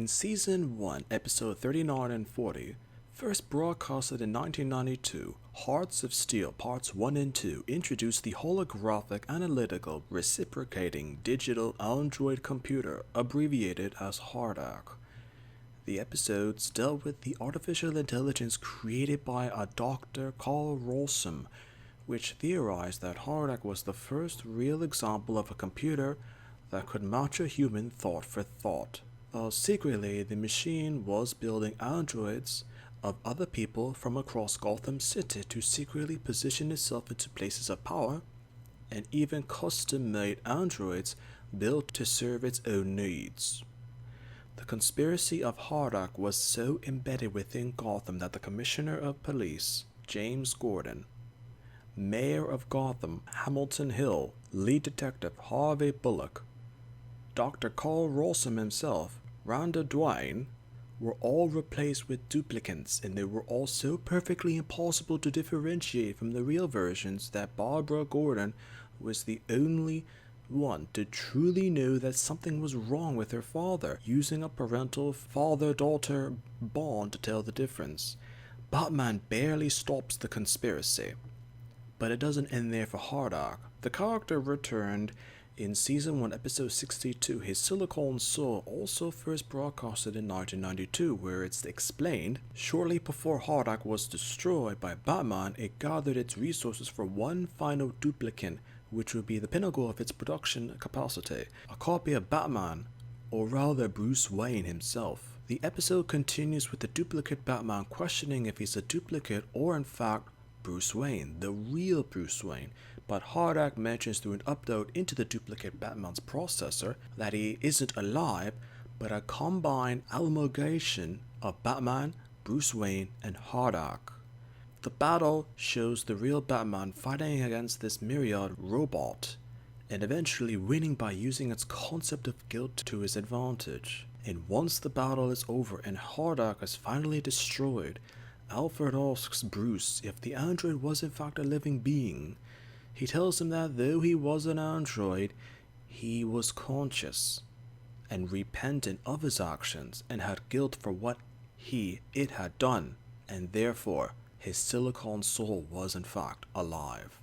In Season 1, Episode 39 and 40, first broadcasted in 1992, Hearts of Steel Parts 1 and 2 introduced the holographic analytical reciprocating digital android computer, abbreviated as Hardac. The episodes dealt with the artificial intelligence created by a Dr. Carl Rolsom, which theorized that Hardac was the first real example of a computer that could match a human thought for thought. Secretly, the machine was building androids of other people from across Gotham City to secretly position itself into places of power, and even custom-made androids built to serve its own needs. The conspiracy of Hardac was so embedded within Gotham that the Commissioner of Police, James Gordon, Mayor of Gotham, Hamilton Hill, Lead Detective Harvey Bullock, Dr. Carl Rolsom himself, Rhonda Dwayne, were all replaced with duplicates, and they were all so perfectly impossible to differentiate from the real versions that Barbara Gordon was the only one to truly know that something was wrong with her father, using a parental father-daughter bond to tell the difference. Batman barely stops the conspiracy. But it doesn't end there for Hardac. The character returned in Season 1, Episode 62, his Silicon Soul, also first broadcasted in 1992, where it's explained, shortly before Hardac was destroyed by Batman, it gathered its resources for one final duplicate, which would be the pinnacle of its production capacity, a copy of Batman, or rather Bruce Wayne himself. The episode continues with the duplicate Batman questioning if he's a duplicate or in fact Bruce Wayne, the real Bruce Wayne, but Hardac mentions through an upload into the duplicate Batman's processor that he isn't alive, but a combined amalgamation of Batman, Bruce Wayne, and Hardac. The battle shows the real Batman fighting against this myriad robot, and eventually winning by using its concept of guilt to his advantage. And once the battle is over and Hardac is finally destroyed, Alfred asks Bruce if the android was in fact a living being. He tells him that though he was an android, he was conscious and repentant of his actions and had guilt for what it had done, and therefore his silicon soul was in fact alive.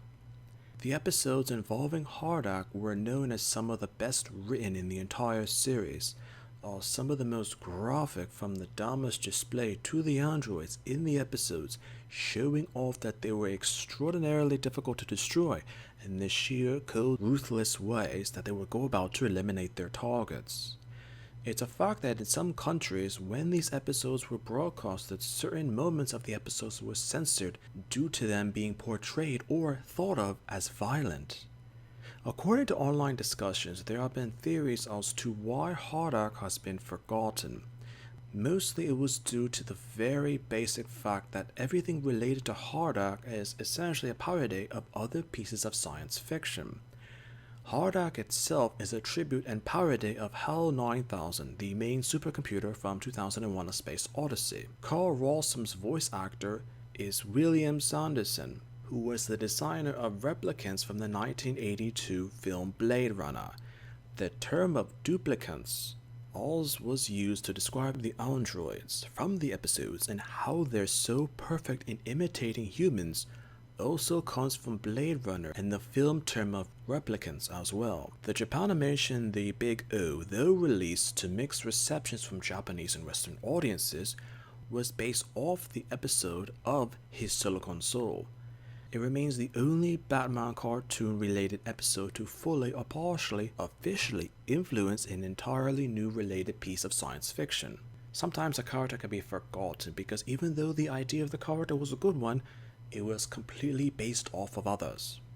The episodes involving Hardac were known as some of the best written in the entire series, are some of the most graphic, from the damage displayed to the androids in the episodes, showing off that they were extraordinarily difficult to destroy and the sheer cold, ruthless ways that they would go about to eliminate their targets. It's a fact that in some countries, when these episodes were broadcasted, certain moments of the episodes were censored due to them being portrayed or thought of as violent. According to online discussions, there have been theories as to why Hardac has been forgotten. Mostly it was due to the very basic fact that everything related to Hardac is essentially a parody of other pieces of science fiction. Hardac itself is a tribute and parody of HAL 9000, the main supercomputer from 2001: A Space Odyssey. Carl Rolsom's voice actor is William Sanderson, who was the designer of replicants from the 1982 film Blade Runner. The term of duplicates also was used to describe the androids from the episodes, and how they're so perfect in imitating humans also comes from Blade Runner and the film term of replicants as well. The Japanimation The Big O, though released to mixed receptions from Japanese and Western audiences, was based off the episode of His Silicon Soul. It remains the only Batman cartoon-related episode to fully or partially officially influence an entirely new related piece of science fiction. Sometimes a character can be forgotten because even though the idea of the character was a good one, it was completely based off of others.